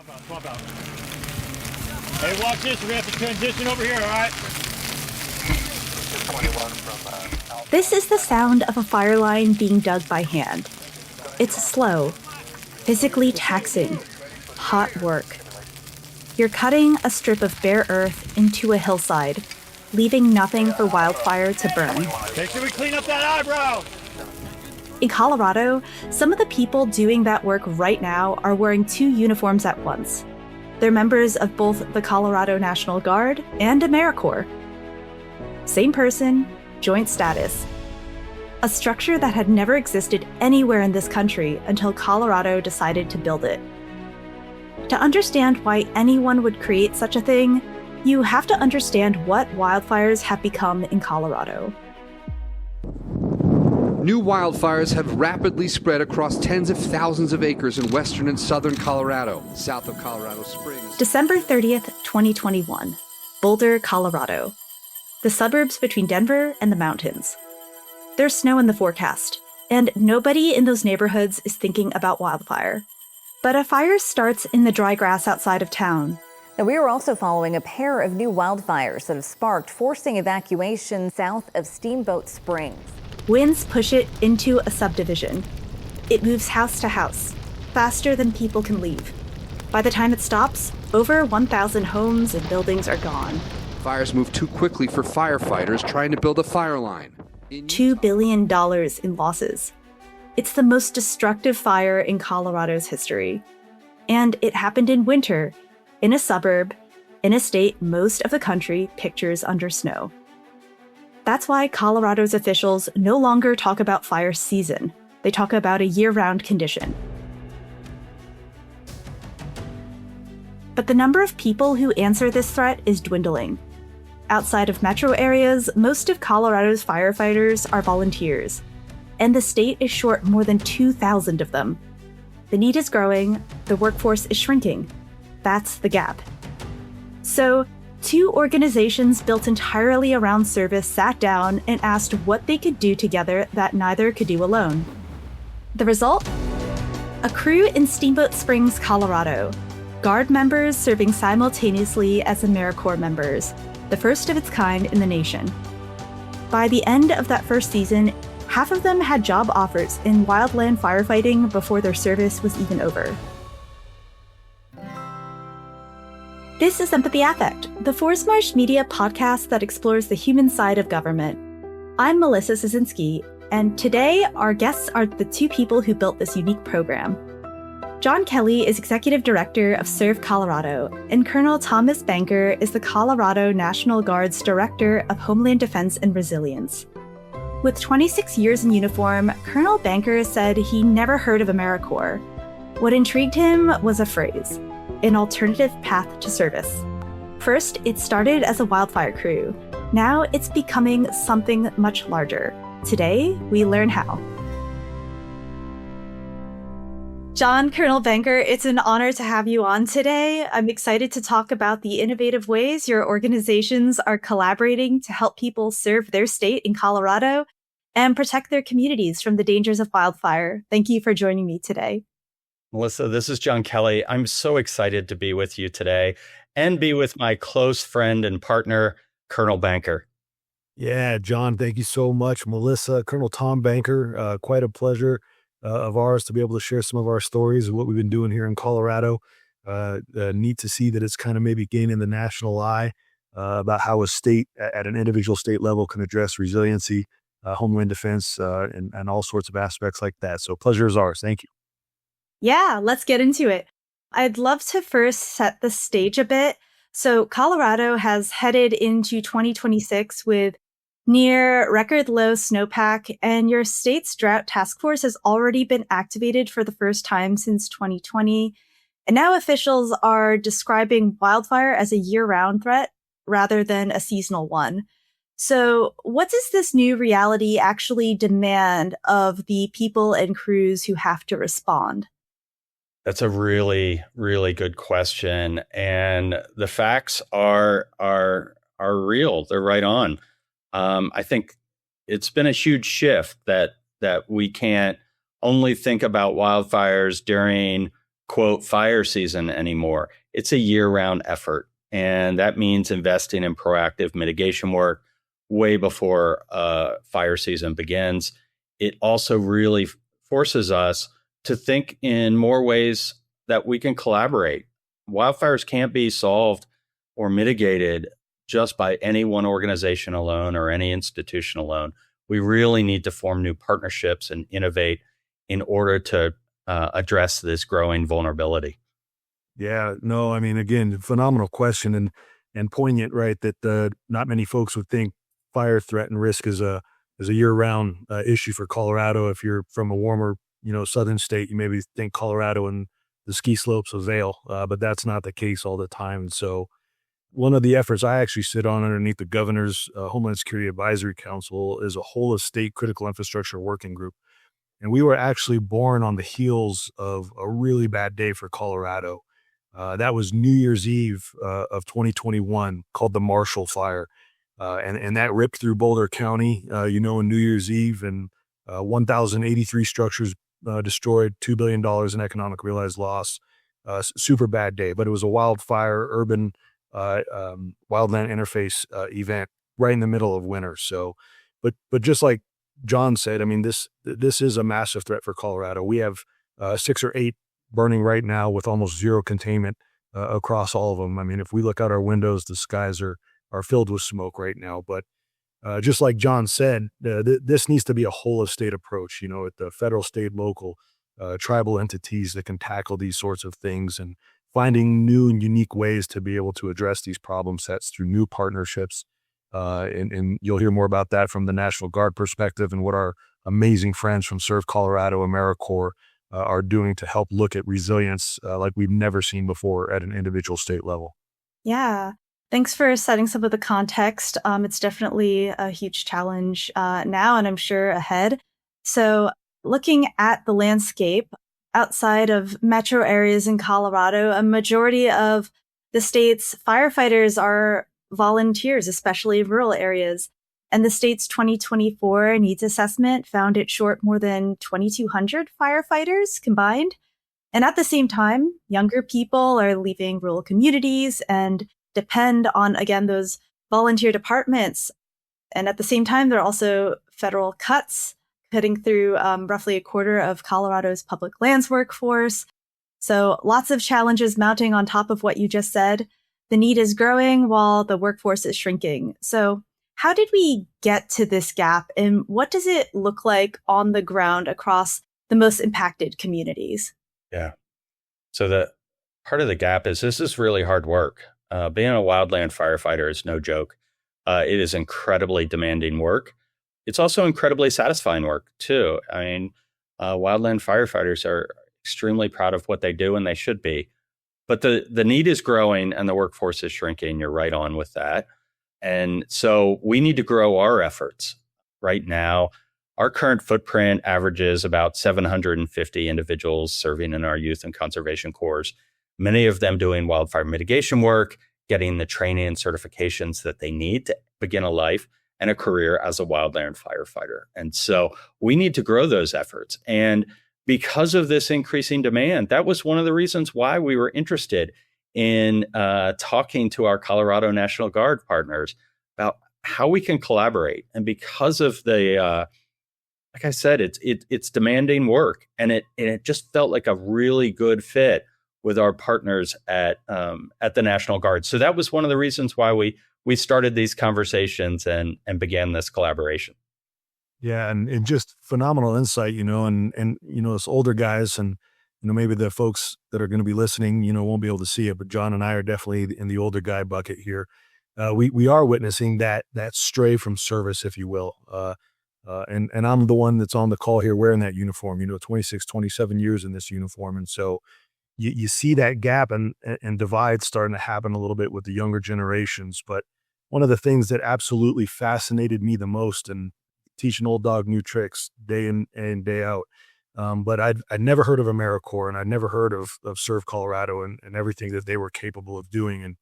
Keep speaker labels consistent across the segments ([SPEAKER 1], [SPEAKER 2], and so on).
[SPEAKER 1] Swap out. Hey, watch this. We're going to have to transition over here, all right?
[SPEAKER 2] This is the sound of a fire line being dug by hand. It's slow, physically taxing, hot work. You're cutting a strip of bare earth into a hillside, leaving nothing for wildfire to burn.
[SPEAKER 1] Make sure we clean up that eyebrow!
[SPEAKER 2] In Colorado, some of the people doing that work right now are wearing two uniforms at once. They're members of both the Colorado National Guard and AmeriCorps. Same person, joint status. A structure that had never existed anywhere in this country until Colorado decided to build it. To understand why anyone would create such a thing, you have to understand what wildfires have become in Colorado.
[SPEAKER 3] New wildfires have rapidly spread across tens of thousands of acres in western and southern Colorado, south of Colorado Springs.
[SPEAKER 2] December 30th, 2021, Boulder, Colorado. The suburbs between Denver and the mountains. There's snow in the forecast, and nobody in those neighborhoods is thinking about wildfire. But a fire starts in the dry grass outside of town.
[SPEAKER 4] Now, we are also following a pair of new wildfires that have sparked, forcing evacuation south of Steamboat Springs.
[SPEAKER 2] Winds push it into a subdivision. It moves house to house, faster than people can leave. By the time it stops, over 1,000 homes and buildings are gone.
[SPEAKER 3] Fires move too quickly for firefighters trying to build a fire line.
[SPEAKER 2] $2 billion in losses. It's the most destructive fire in Colorado's history. And it happened in winter, in a suburb, in a state most of the country pictures under snow. That's why Colorado's officials no longer talk about fire season. They talk about a year-round condition. But the number of people who answer this threat is dwindling. Outside of metro areas, most of Colorado's firefighters are volunteers, and the state is short more than 2,000 of them. The need is growing, the workforce is shrinking. That's the gap. So, two organizations built entirely around service sat down and asked what they could do together that neither could do alone. The result? A crew in Steamboat Springs, Colorado. Guard members serving simultaneously as AmeriCorps members, the first of its kind in the nation. By the end of that first season, half of them had job offers in wildland firefighting before their service was even over. This is Empathy Affect, the Forest Marsh Media podcast that explores the human side of government. I'm Melissa Szynski, and today our guests are the two people who built this unique program. John Kelly is Executive Director of Serve Colorado, and Colonel Thomas Banker is the Colorado National Guard's Director of Homeland Defense and Resilience. With 26 years in uniform, Colonel Banker said he never heard of AmeriCorps. What intrigued him was a phrase: an alternative path to service. First, it started as a wildfire crew. Now it's becoming something much larger. Today, we learn how. John, Colonel Banker, it's an honor to have you on today. I'm excited to talk about the innovative ways your organizations are collaborating to help people serve their state in Colorado and protect their communities from the dangers of wildfire. Thank you for joining me today.
[SPEAKER 5] Melissa, this is John Kelly. I'm so excited to be with you today and be with my close friend and partner, Colonel Banker.
[SPEAKER 6] Yeah, John, thank you so much. Melissa, Colonel Tom Banker, quite a pleasure of ours to be able to share some of our stories of what we've been doing here in Colorado. Neat to see that it's kind of maybe gaining the national eye about how a state at an individual state level can address resiliency, homeland defense, and all sorts of aspects like that. So pleasure is ours. Thank you.
[SPEAKER 2] Yeah, let's get into it. I'd love to first set the stage a bit. So Colorado has headed into 2026 with near record low snowpack, and your state's drought task force has already been activated for the first time since 2020. And now officials are describing wildfire as a year-round threat rather than a seasonal one. So what does this new reality actually demand of the people and crews who have to respond?
[SPEAKER 5] That's a really, really good question. And the facts are real. They're right on. I think it's been a huge shift that we can't only think about wildfires during quote, fire season anymore. It's a year-round effort. And that means investing in proactive mitigation work way before fire season begins. It also really forces us to think in more ways that we can collaborate. Wildfires can't be solved or mitigated just by any one organization alone or any institution alone. We really need to form new partnerships and innovate in order to address this growing vulnerability.
[SPEAKER 6] Yeah, no, I mean, again, phenomenal question and poignant, right? That not many folks would think fire threat and risk is a year-round issue for Colorado. If you're from a warmer, southern state, you maybe think Colorado and the ski slopes of Vail, but that's not the case all the time. And so one of the efforts I actually sit on underneath the governor's Homeland Security Advisory Council is a whole of state critical infrastructure working group. And we were actually born on the heels of a really bad day for Colorado. That was New Year's Eve of 2021, called the Marshall Fire. And that ripped through Boulder County, in New Year's Eve, and 1,083 structures destroyed, $2 billion in economic realized loss. Super bad day, but it was a wildfire, urban wildland interface event right in the middle of winter. So, but just like John said, I mean, this is a massive threat for Colorado. We have 6 or 8 burning right now with almost zero containment across all of them. I mean, if we look out our windows, the skies are filled with smoke right now. But just like John said, this needs to be a whole of state approach, at the federal, state, local, tribal entities that can tackle these sorts of things, and finding new and unique ways to be able to address these problem sets through new partnerships. And you'll hear more about that from the National Guard perspective and what our amazing friends from Serve Colorado, AmeriCorps, are doing to help look at resilience like we've never seen before at an individual state level.
[SPEAKER 2] Yeah. Thanks for setting some of the context. It's definitely a huge challenge now, and I'm sure ahead. So looking at the landscape outside of metro areas in Colorado, a majority of the state's firefighters are volunteers, especially in rural areas. And the state's 2024 needs assessment found it short more than 2,200 firefighters combined. And at the same time, younger people are leaving rural communities and depend on, again, those volunteer departments. And at the same time, there are also federal cuts cutting through roughly a quarter of Colorado's public lands workforce. So lots of challenges mounting on top of what you just said. The need is growing while the workforce is shrinking. So how did we get to this gap, and what does it look like on the ground across the most impacted communities?
[SPEAKER 5] Yeah. So the part of the gap is this is really hard work. Being a wildland firefighter is no joke. It is incredibly demanding work. It's also incredibly satisfying work, too. I mean, wildland firefighters are extremely proud of what they do, and they should be. But the need is growing and the workforce is shrinking. You're right on with that. And so we need to grow our efforts. Right now, our current footprint averages about 750 individuals serving in our youth and conservation corps, many of them doing wildfire mitigation work, getting the training and certifications that they need to begin a life and a career as a wildland firefighter. And so we need to grow those efforts. And because of this increasing demand, that was one of the reasons why we were interested in talking to our Colorado National Guard partners about how we can collaborate. And because of the, like I said, it's demanding work, and it just felt like a really good fit with our partners at the National Guard. So that was one of the reasons why we started these conversations and began this collaboration.
[SPEAKER 6] Yeah, and just phenomenal insight, and us older guys, and maybe the folks that are going to be listening, won't be able to see it, but John and I are definitely in the older guy bucket here. We are witnessing that stray from service, if you will. And I'm the one that's on the call here wearing that uniform, 26, 27 years in this uniform. And so you see that gap and divide starting to happen a little bit with the younger generations. But one of the things that absolutely fascinated me the most, and teach an old dog new tricks day in and day out. But I'd never heard of AmeriCorps, and I'd never heard of Serve Colorado and everything that they were capable of doing. And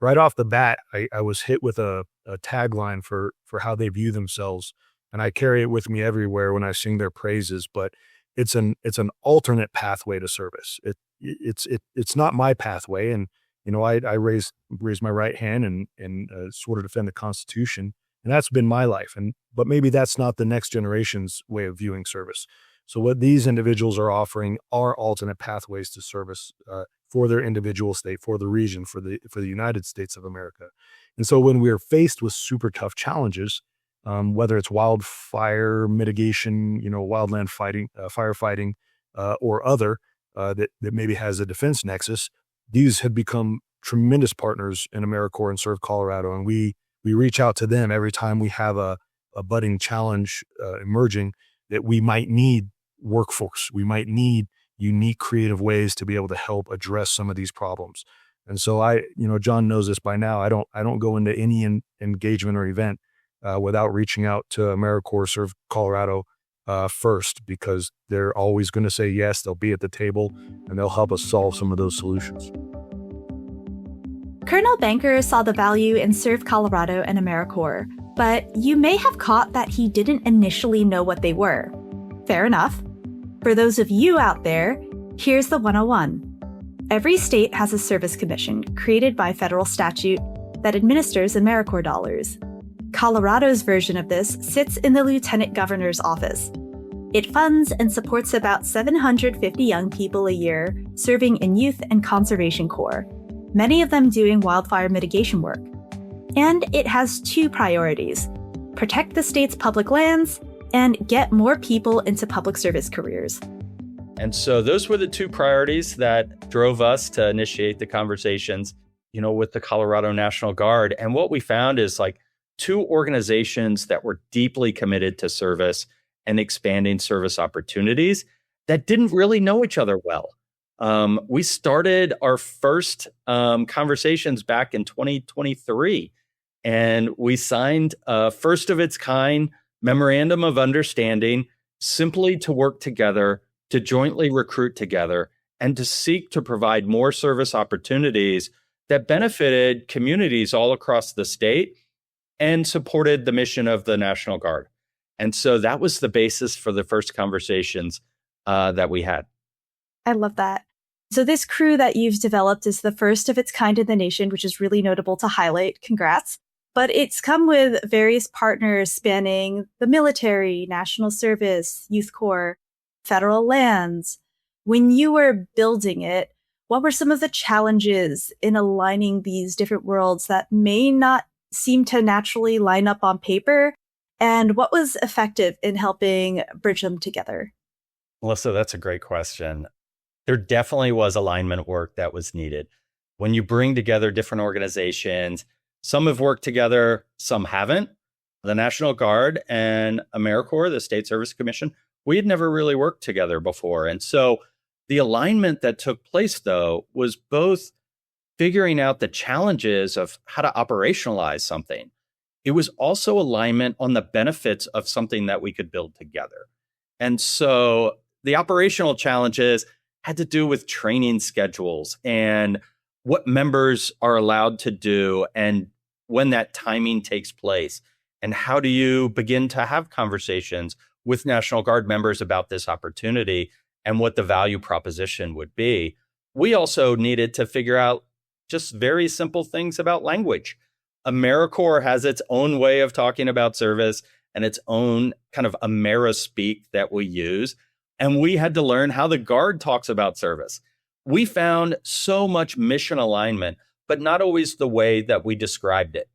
[SPEAKER 6] right off the bat, I was hit with a tagline for how they view themselves. And I carry it with me everywhere when I sing their praises. But it's an alternate pathway to service. It's not my pathway, and I raised my right hand and sort of defend the Constitution, and that's been my life. But maybe that's not the next generation's way of viewing service. So what these individuals are offering are alternate pathways to service for their individual state, for the region, for the United States of America. And so when we're faced with super tough challenges, whether it's wildfire mitigation, wildland firefighting, or other that maybe has a defense nexus, these have become tremendous partners in AmeriCorps and Serve Colorado, and we reach out to them every time we have a budding challenge emerging that we might need workforce, we might need unique creative ways to be able to help address some of these problems. And so John knows this by now. I don't go into any engagement or event without reaching out to AmeriCorps Serve Colorado first, because they're always going to say yes. They'll be at the table and they'll help us solve some of those solutions.
[SPEAKER 2] Colonel Banker saw the value in Serve Colorado and AmeriCorps, but you may have caught that he didn't initially know what they were. Fair enough. For those of you out there, here's the 101. Every state has a service commission created by federal statute that administers AmeriCorps dollars. Colorado's version of this sits in the Lieutenant Governor's office. It funds and supports about 750 young people a year serving in youth and conservation corps, many of them doing wildfire mitigation work. And it has two priorities: protect the state's public lands and get more people into public service careers.
[SPEAKER 5] And so those were the two priorities that drove us to initiate the conversations, with the Colorado National Guard. And what we found is two organizations that were deeply committed to service and expanding service opportunities that didn't really know each other well. We started our first conversations back in 2023, and we signed a first of its kind memorandum of understanding simply to work together, to jointly recruit together, and to seek to provide more service opportunities that benefited communities all across the state and supported the mission of the National Guard. And so that was the basis for the first conversations that we had.
[SPEAKER 2] I love that. So this crew that you've developed is the first of its kind in the nation, which is really notable to highlight. Congrats. But it's come with various partners spanning the military, national service, youth corps, federal lands. When you were building it, what were some of the challenges in aligning these different worlds that may not seem to naturally line up on paper? And what was effective in helping bridge them together?
[SPEAKER 5] Melissa, that's a great question. There definitely was alignment work that was needed. When you bring together different organizations, some have worked together, some haven't. The National Guard and AmeriCorps, the State Service Commission, we had never really worked together before. And so the alignment that took place, though, was both figuring out the challenges of how to operationalize something. It was also alignment on the benefits of something that we could build together. And so the operational challenges had to do with training schedules and what members are allowed to do and when that timing takes place. And how do you begin to have conversations with National Guard members about this opportunity and what the value proposition would be? We also needed to figure out just very simple things about language. AmeriCorps has its own way of talking about service and its own kind of AmeriSpeak that we use. And we had to learn how the Guard talks about service. We found so much mission alignment, but not always the way that we described it.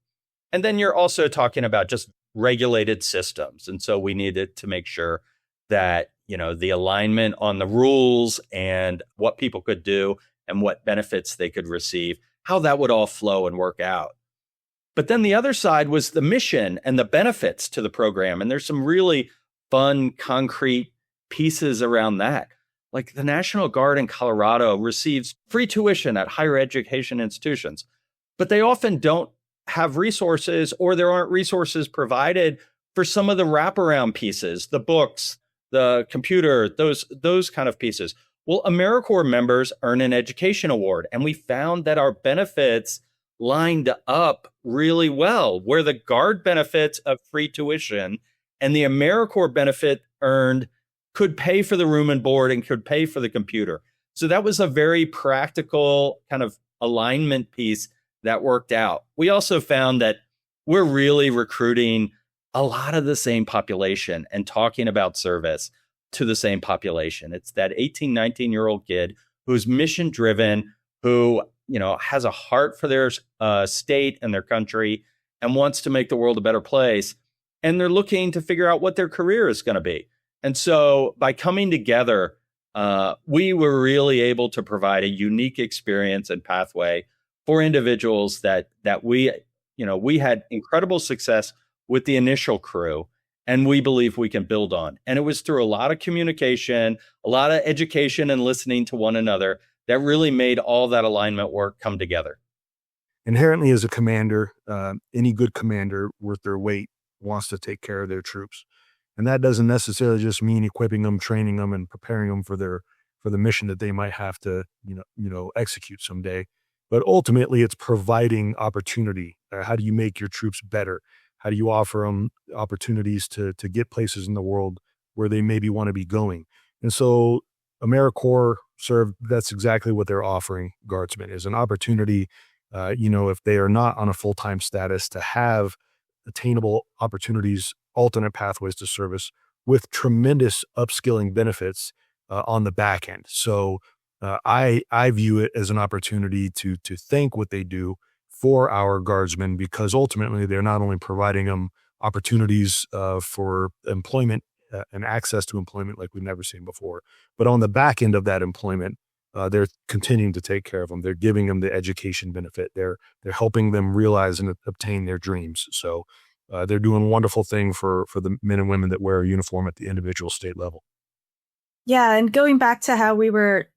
[SPEAKER 5] And then you're also talking about just regulated systems. And so we needed to make sure that, the alignment on the rules and what people could do and what benefits they could receive, how that would all flow and work out. But then the other side was the mission and the benefits to the program. And there's some really fun, concrete pieces around that. Like the National Guard in Colorado receives free tuition at higher education institutions, but they often don't have resources, or there aren't resources provided for some of the wraparound pieces, the books, the computer, those kind of pieces. Well, AmeriCorps members earn an education award, and we found that our benefits lined up really well, where the Guard benefits of free tuition and the AmeriCorps benefit earned could pay for the room and board and could pay for the computer. So that was a very practical kind of alignment piece that worked out. We also found that we're really recruiting a lot of the same population and talking about service to the same population. It's that 18, 19-year-old kid who's mission driven, who, has a heart for their state and their country and wants to make the world a better place. And they're looking to figure out what their career is going to be. And so by coming together, we were really able to provide a unique experience and pathway for individuals that we had incredible success with the initial crew, and we believe we can build on. And it was through a lot of communication, a lot of education and listening to one another that really made all that alignment work come together.
[SPEAKER 6] Inherently, as a commander, any good commander worth their weight wants to take care of their troops. And that doesn't necessarily just mean equipping them, training them, and preparing them for the mission that they might have to, execute someday. But ultimately, it's providing opportunity. How do you make your troops better? How do you offer them opportunities to get places in the world where they maybe want to be going? And so AmeriCorps that's exactly what they're offering Guardsmen, is an opportunity, if they are not on a full-time status, to have attainable opportunities, alternate pathways to service with tremendous upskilling benefits on the back end. So I view it as an opportunity to thank what they do for our Guardsmen, because ultimately they're not only providing them opportunities for employment and access to employment like we've never seen before, but on the back end of that employment, they're continuing to take care of them. They're giving them the education benefit. They're helping them realize and obtain their dreams. So they're doing a wonderful thing for the men and women that wear a uniform at the individual state level.
[SPEAKER 2] Yeah, and going back to how we were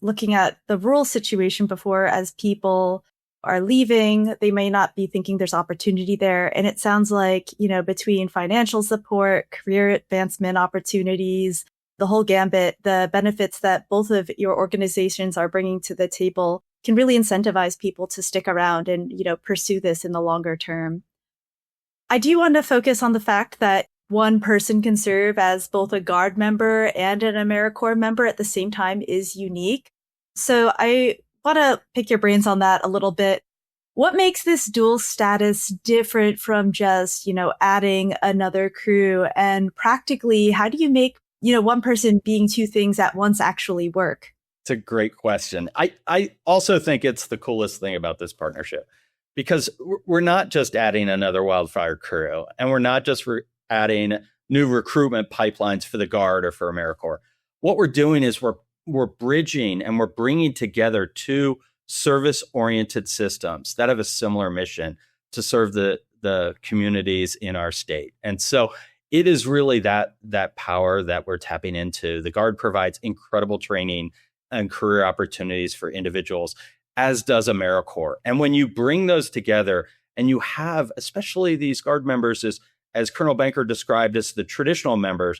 [SPEAKER 2] looking at the rural situation before, as people are leaving, they may not be thinking there's opportunity there. And it sounds like, between financial support, career advancement opportunities, the whole gambit, the benefits that both of your organizations are bringing to the table can really incentivize people to stick around and, pursue this in the longer term. I do want to focus on the fact that one person can serve as both a Guard member and an AmeriCorps member at the same time is unique. So I want to pick your brains on that a little bit. What makes this dual status different from just, adding another crew? And practically, how do you make, one person being two things at once actually work?
[SPEAKER 5] It's a great question. I also think it's the coolest thing about this partnership, because we're not just adding another Wildfire crew, and we're not just adding new recruitment pipelines for the Guard or for AmeriCorps. What we're doing is we're bridging and we're bringing together two service-oriented systems that have a similar mission to serve the communities in our state. And so it is really that power that we're tapping into. The Guard provides incredible training and career opportunities for individuals, as does AmeriCorps. And when you bring those together and you have, especially these Guard members, as Colonel Banker described as the traditional members,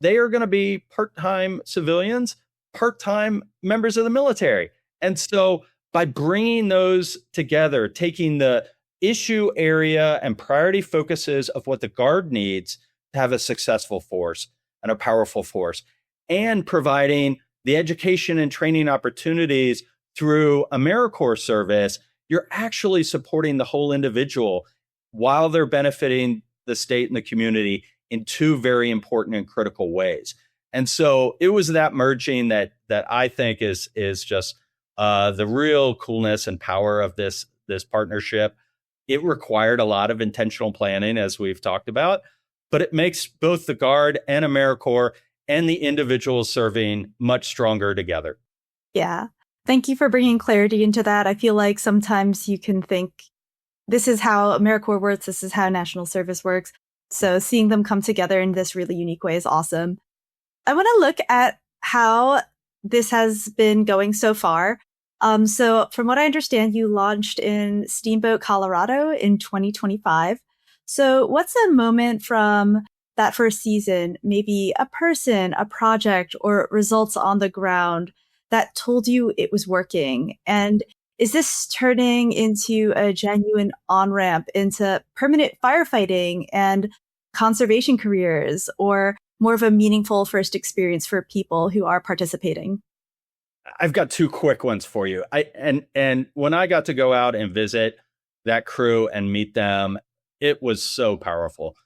[SPEAKER 5] they are going to be part-time civilians, part-time members of the military. And so by bringing those together, taking the issue area and priority focuses of what the Guard needs to have a successful force and a powerful force, and providing the education and training opportunities through AmeriCorps service, you're actually supporting the whole individual while they're benefiting the state and the community in two very important and critical ways. And so it was that merging that I think is just the real coolness and power of this partnership. It required a lot of intentional planning, as we've talked about, but it makes both the Guard and AmeriCorps and the individuals serving much stronger together.
[SPEAKER 2] Yeah. Thank you for bringing clarity into that. I feel like sometimes you can think this is how AmeriCorps works, this is how national service works. So seeing them come together in this really unique way is awesome. I want to look at how this has been going so far. So from what I understand, you launched in Steamboat, Colorado in 2025. So what's a moment from that first season, maybe a person, a project, or results on the ground that told you it was working? And is this turning into a genuine on-ramp into permanent firefighting and conservation careers, or more of a meaningful first experience for people who are participating?
[SPEAKER 5] I've got two quick ones for you. And when I got to go out and visit that crew and meet them, it was so powerful.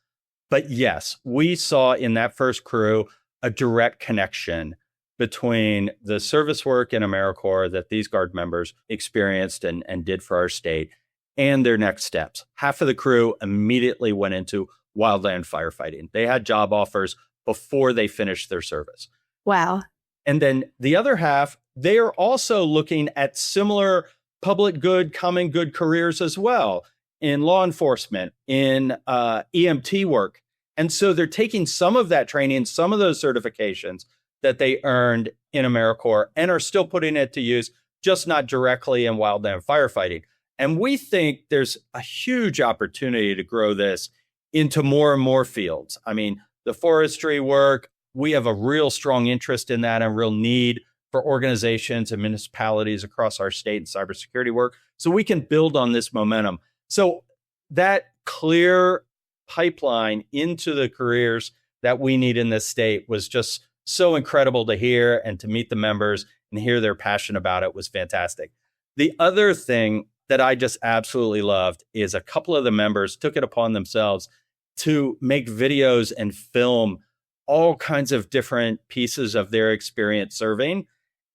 [SPEAKER 5] But yes, we saw in that first crew a direct connection between the service work in AmeriCorps that these Guard members experienced and did for our state and their next steps. Half of the crew immediately went into wildland firefighting. They had job offers before they finished their service.
[SPEAKER 2] Wow.
[SPEAKER 5] And then the other half, they are also looking at similar public good, common good careers as well in law enforcement, in EMT work. And so they're taking some of that training, some of those certifications that they earned in AmeriCorps and are still putting it to use, just not directly in wildland firefighting. And we think there's a huge opportunity to grow this into more and more fields. I mean, the forestry work, we have a real strong interest in that and real need for organizations and municipalities across our state and cybersecurity work. So we can build on this momentum. So that clear pipeline into the careers that we need in this state was just so incredible to hear, and to meet the members and hear their passion about it was fantastic. The other thing that I just absolutely loved is a couple of the members took it upon themselves to make videos and film all kinds of different pieces of their experience serving.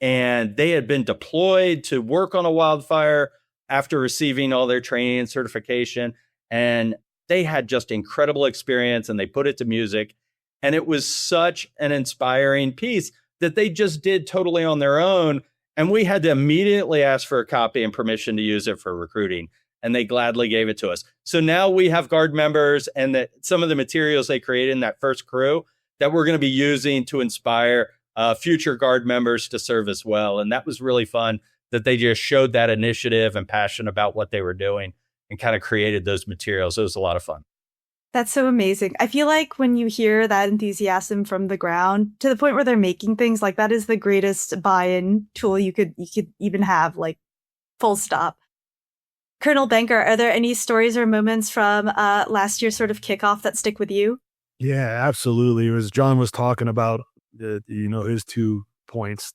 [SPEAKER 5] And they had been deployed to work on a wildfire after receiving all their training and certification. And they had just incredible experience, and they put it to music. And it was such an inspiring piece that they just did totally on their own. And we had to immediately ask for a copy and permission to use it for recruiting. And they gladly gave it to us. So now we have Guard members and that some of the materials they created in that first crew that we're going to be using to inspire future Guard members to serve as well. And that was really fun that they just showed that initiative and passion about what they were doing and kind of created those materials. It was a lot of fun.
[SPEAKER 2] That's so amazing. I feel like when you hear that enthusiasm from the ground to the point where they're making things, like that is the greatest buy-in tool you could even have, like full stop. Colonel Banker, are there any stories or moments from last year's sort of kickoff that stick with you?
[SPEAKER 6] Yeah, absolutely. As John was talking about, his 2 points,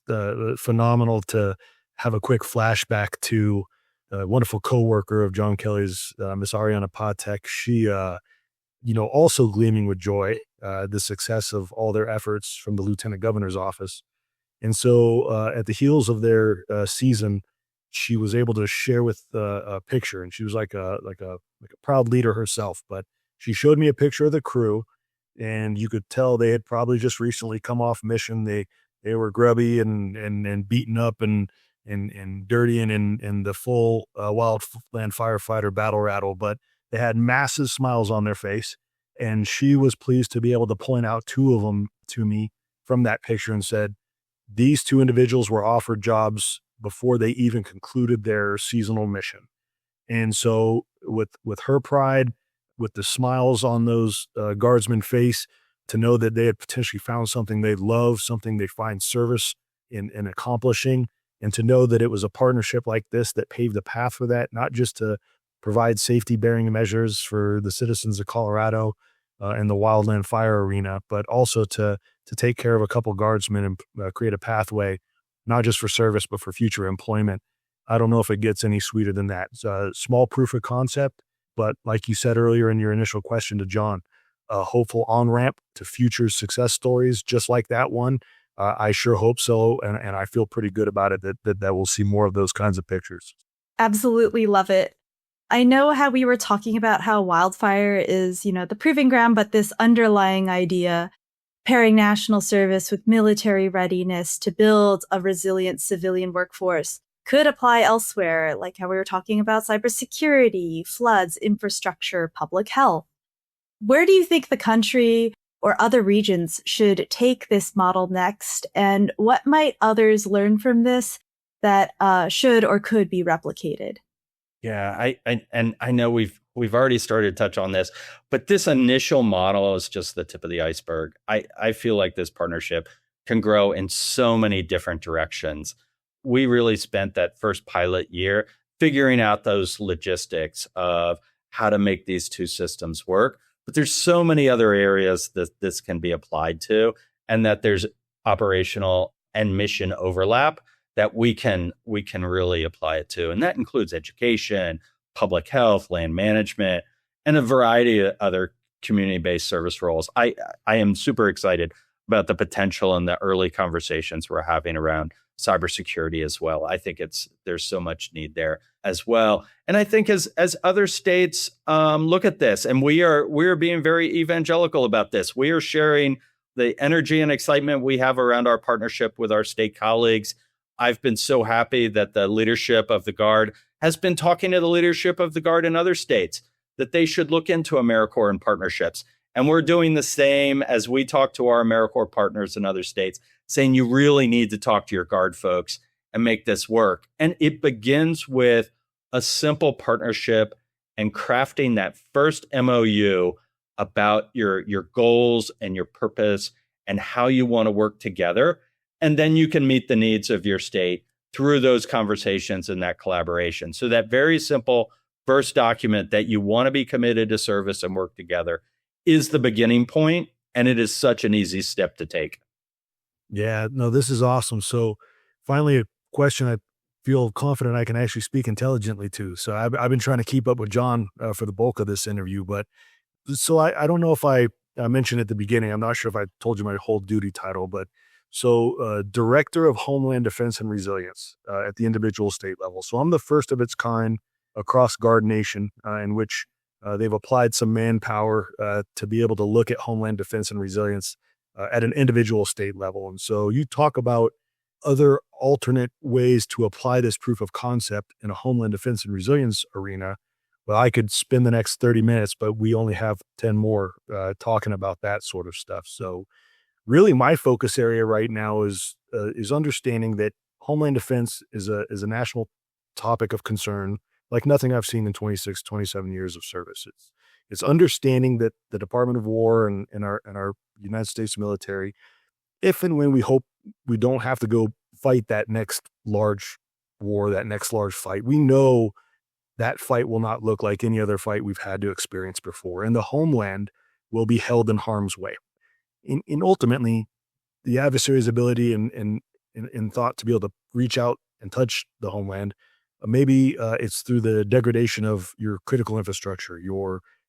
[SPEAKER 6] phenomenal to have a quick flashback to a wonderful coworker of John Kelly's, Miss Ariana Patek. She, also gleaming with joy, the success of all their efforts from the Lieutenant Governor's office. And so at the heels of their season, she was able to share with a picture, and she was like a proud leader herself. But she showed me a picture of the crew, and you could tell they had probably just recently come off mission. They were grubby and beaten up and dirty and in the full wildland firefighter battle rattle, but they had massive smiles on their face. And she was pleased to be able to point out 2 of them to me from that picture and said, these 2 individuals were offered jobs before they even concluded their seasonal mission. And so with her pride, with the smiles on those guardsmen's face, to know that they had potentially found something they love, something they find service in accomplishing, and to know that it was a partnership like this that paved the path for that, not just to provide safety-bearing measures for the citizens of Colorado and the wildland fire arena, but also to take care of a couple guardsmen and create a pathway, not just for service, but for future employment. I don't know if it gets any sweeter than that. It's a small proof of concept, but like you said earlier in your initial question to John, a hopeful on-ramp to future success stories just like that one. I sure hope so, and I feel pretty good about it that we'll see more of those kinds of pictures.
[SPEAKER 2] Absolutely love it. I know how we were talking about how wildfire is, the proving ground, but this underlying idea, pairing national service with military readiness to build a resilient civilian workforce, could apply elsewhere, like how we were talking about cybersecurity, floods, infrastructure, public health. Where do you think the country or other regions should take this model next? And what might others learn from this that should or could be replicated?
[SPEAKER 5] Yeah, I know we've already started to touch on this, but this initial model is just the tip of the iceberg. I feel like this partnership can grow in so many different directions. We really spent that first pilot year figuring out those logistics of how to make these 2 systems work. but there's so many other areas that this can be applied to, and that there's operational and mission overlap that we can really apply it to. And that includes education, public health, land management, and a variety of other community-based service roles. I am super excited about the potential and the early conversations we're having around cybersecurity as well. I think there's so much need there as well. And I think as other states look at this, and we're being very evangelical about this, we are sharing the energy and excitement we have around our partnership with our state colleagues. I've been so happy that the leadership of the Guard has been talking to the leadership of the Guard in other states that they should look into AmeriCorps and partnerships. And we're doing the same as we talk to our AmeriCorps partners in other states, saying you really need to talk to your Guard folks and make this work. And it begins with a simple partnership and crafting that first MOU about your goals and your purpose and how you want to work together. And then you can meet the needs of your state through those conversations and that collaboration. So that very simple first document that you want to be committed to service and work together is the beginning point, and it is such an easy step to take.
[SPEAKER 6] Yeah, no, this is awesome. So finally, a question I feel confident I can actually speak intelligently to. So I've been trying to keep up with John for the bulk of this interview, but so I don't know if I mentioned at the beginning, I'm not sure if I told you my whole duty title, but so Director of Homeland Defense and Resilience at the individual state level. So I'm the first of its kind across Guard Nation in which they've applied some manpower to be able to look at Homeland Defense and Resilience at an individual state level. And so you talk about other alternate ways to apply this proof of concept in a Homeland Defense and Resilience arena. Well, I could spend the next 30 minutes, but we only have 10 more talking about that sort of stuff. So really my focus area right now is understanding that Homeland Defense is a national topic of concern like nothing I've seen in 26, 27 years of service. It's understanding that the Department of War and our United States military, if and when we hope we don't have to go fight that next large war, that next large fight, we know that fight will not look like any other fight we've had to experience before. And the homeland will be held in harm's way. In ultimately, the adversary's ability and thought to be able to reach out and touch the homeland, maybe it's through the degradation of your critical infrastructure,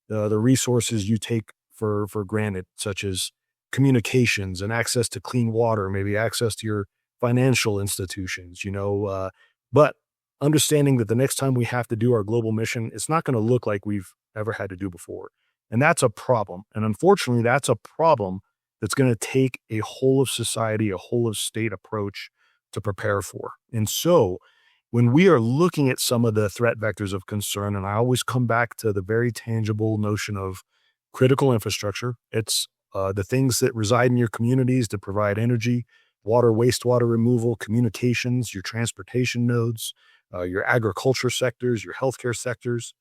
[SPEAKER 6] the resources you take for granted, such as communications and access to clean water, maybe access to your financial institutions, but understanding that the next time we have to do our global mission, it's not going to look like we've ever had to do before. And that's a problem. And unfortunately, that's a problem that's going to take a whole of society, a whole of state approach to prepare for. And so when we are looking at some of the threat vectors of concern, and I always come back to the very tangible notion of critical infrastructure, it's the things that reside in your communities that provide energy, water, wastewater removal, communications, your transportation nodes, your agriculture sectors, your healthcare sectors.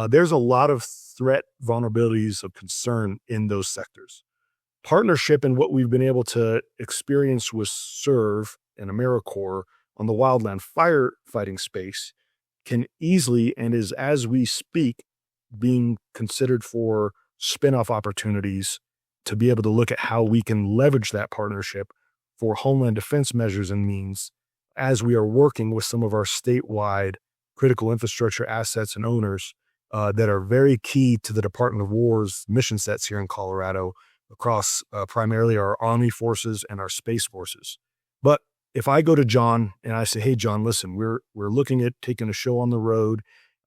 [SPEAKER 6] There's a lot of threat vulnerabilities of concern in those sectors. Partnership and what we've been able to experience with SERV and AmeriCorps on the wildland firefighting space can easily, and is as we speak, being considered for spin-off opportunities to be able to look at how we can leverage that partnership for homeland defense measures and means as we are working with some of our statewide critical infrastructure assets and owners that are very key to the Department of War's mission sets here in Colorado across primarily our Army forces and our space forces. But if I go to John and I say, hey, John, listen, we're looking at taking a show on the road.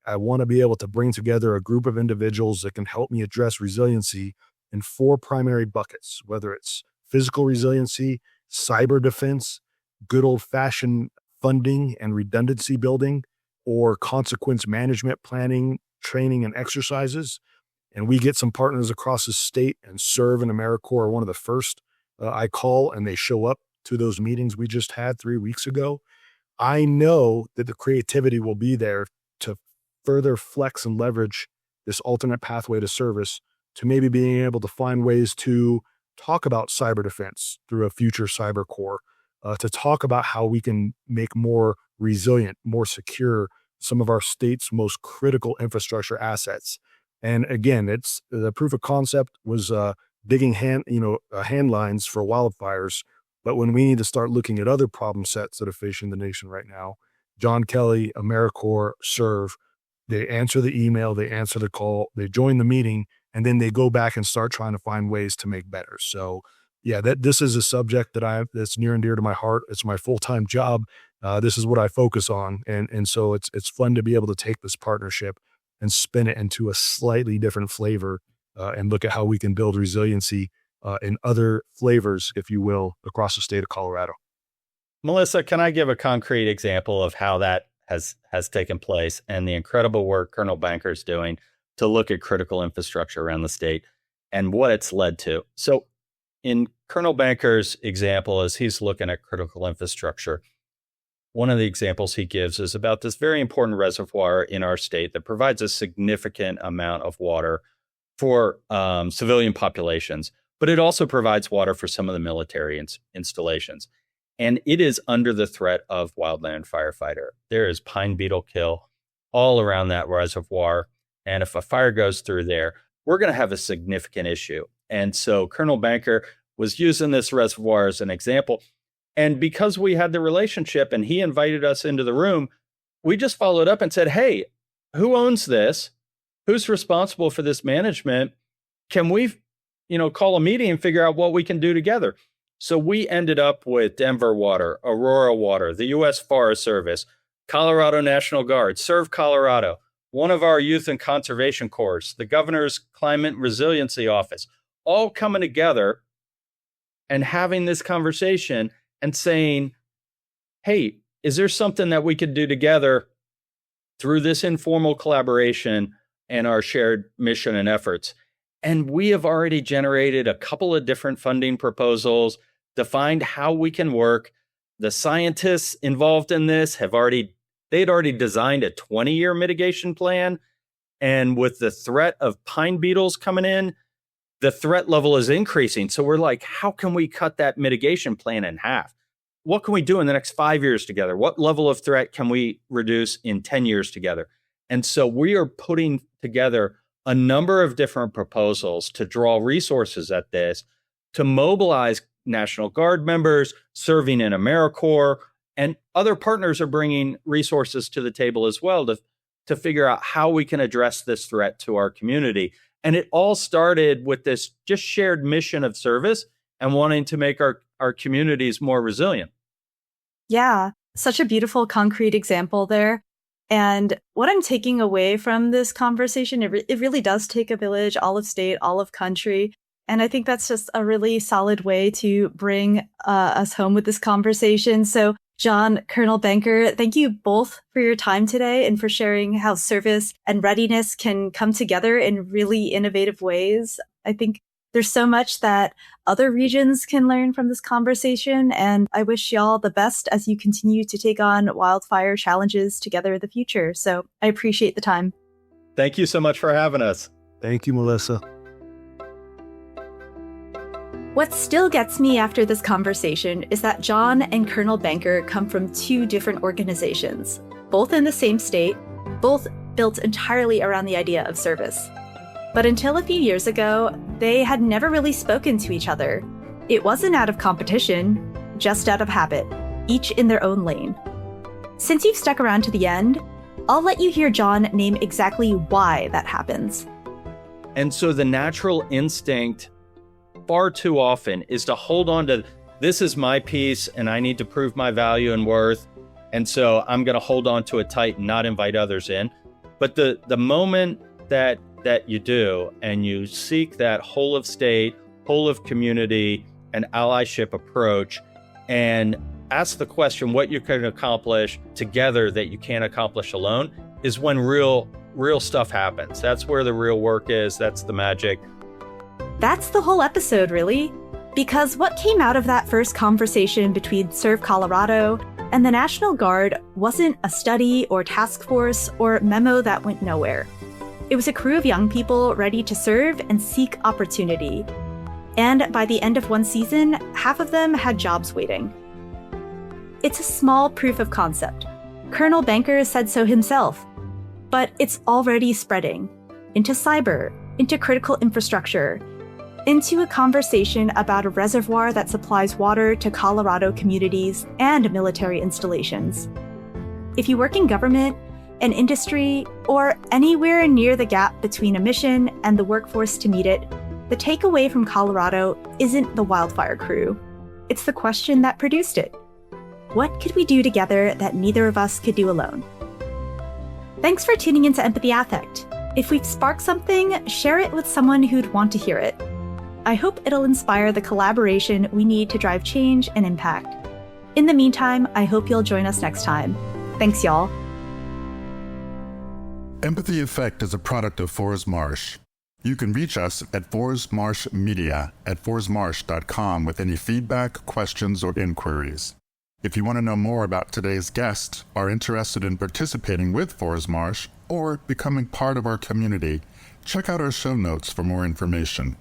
[SPEAKER 6] I want to be able to bring together a group of individuals that can help me address resiliency in 4 primary buckets, whether it's physical resiliency, cyber defense, good old-fashioned funding and redundancy building, or consequence management planning, training, and exercises. And we get some partners across the state, and SERV and AmeriCorps are one of the first I call, and they show up to those meetings we just had 3 weeks ago. I know that the creativity will be there to further flex and leverage this alternate pathway to service, to maybe being able to find ways to talk about cyber defense through a future cyber corps, to talk about how we can make more resilient, more secure some of our state's most critical infrastructure assets. And again, it's the proof of concept was digging hand lines for wildfires. But when we need to start looking at other problem sets that are facing the nation right now, John Kelly, AmeriCorps, serve. They answer the email, they answer the call, they join the meeting, and then they go back and start trying to find ways to make better. So, yeah, this is a subject that's near and dear to my heart. It's my full-time job. This is what I focus on, and so it's fun to be able to take this partnership and spin it into a slightly different flavor, and look at how we can build resiliency in other flavors, if you will, across the state of Colorado.
[SPEAKER 5] Melissa, can I give a concrete example of how that has taken place and the incredible work Colonel Banker is doing to look at critical infrastructure around the state and what it's led to? So in Colonel Banker's example, as he's looking at critical infrastructure, one of the examples he gives is about this very important reservoir in our state that provides a significant amount of water for civilian populations, but it also provides water for some of the military installations. And it is under the threat of wildland firefighter. There is pine beetle kill all around that reservoir. And if a fire goes through there, we're going to have a significant issue. And so Colonel Banker was using this reservoir as an example. And because we had the relationship and he invited us into the room, we just followed up and said, hey, who owns this? Who's responsible for this management? Can we, call a meeting and figure out what we can do together? So we ended up with Denver Water, Aurora Water, the U.S. Forest Service, Colorado National Guard, Serve Colorado, one of our youth and conservation corps, the governor's climate resiliency office, all coming together and having this conversation and saying, hey, is there something that we could do together through this informal collaboration and our shared mission and efforts? And we have already generated a couple of different funding proposals, defined how we can work. The scientists involved in this they'd already designed a 20-year mitigation plan. And with the threat of pine beetles coming in, the threat level is increasing. So we're like, how can we cut that mitigation plan in half? What can we do in the next 5 years together? What level of threat can we reduce in 10 years together? And so we are putting together a number of different proposals to draw resources at this, to mobilize National Guard members serving in AmeriCorps, and other partners are bringing resources to the table as well to figure out how we can address this threat to our community. And it all started with this just shared mission of service and wanting to make our communities more resilient.
[SPEAKER 2] Yeah, such a beautiful concrete example there. And what I'm taking away from this conversation, it really does take a village, all of state, all of country. And I think that's just a really solid way to bring us home with this conversation. So, John, Colonel Banker, thank you both for your time today and for sharing how service and readiness can come together in really innovative ways. I think there's so much that other regions can learn from this conversation, and I wish y'all the best as you continue to take on wildfire challenges together in the future. So I appreciate the time.
[SPEAKER 5] Thank you so much for having us.
[SPEAKER 6] Thank you, Melissa.
[SPEAKER 2] What still gets me after this conversation is that John and Colonel Banker come from two different organizations, both in the same state, both built entirely around the idea of service. But until a few years ago, they had never really spoken to each other. It wasn't out of competition, just out of habit, each in their own lane. Since you've stuck around to the end, I'll let you hear John name exactly why that happens.
[SPEAKER 5] And so the natural instinct far too often is to hold on to, this is my piece and I need to prove my value and worth. And so I'm going to hold on to it tight and not invite others in. But the moment that you do and you seek that whole of state, whole of community, and allyship approach and ask the question what you can accomplish together that you can't accomplish alone is when real stuff happens. That's where the real work is. That's the magic.
[SPEAKER 2] That's the whole episode, really. Because what came out of that first conversation between Serve Colorado and the National Guard wasn't a study or task force or memo that went nowhere. It was a crew of young people ready to serve and seek opportunity. And by the end of one season, half of them had jobs waiting. It's a small proof of concept. Colonel Banker said so himself. But it's already spreading. into cyber, into critical infrastructure, into a conversation about a reservoir that supplies water to Colorado communities and military installations. If you work in government, an industry, or anywhere near the gap between a mission and the workforce to meet it, the takeaway from Colorado isn't the wildfire crew. It's the question that produced it. What could we do together that neither of us could do alone? Thanks for tuning into Empathy Affect. If we've sparked something, share it with someone who'd want to hear it. I hope it'll inspire the collaboration we need to drive change and impact. In the meantime, I hope you'll join us next time. Thanks, y'all.
[SPEAKER 7] Empathy Effect is a product of Forrest Marsh. You can reach us at forrestmarshmedia@forrestmarsh.com with any feedback, questions, or inquiries. If you want to know more about today's guest, are interested in participating with Forrest Marsh, or becoming part of our community, check out our show notes for more information.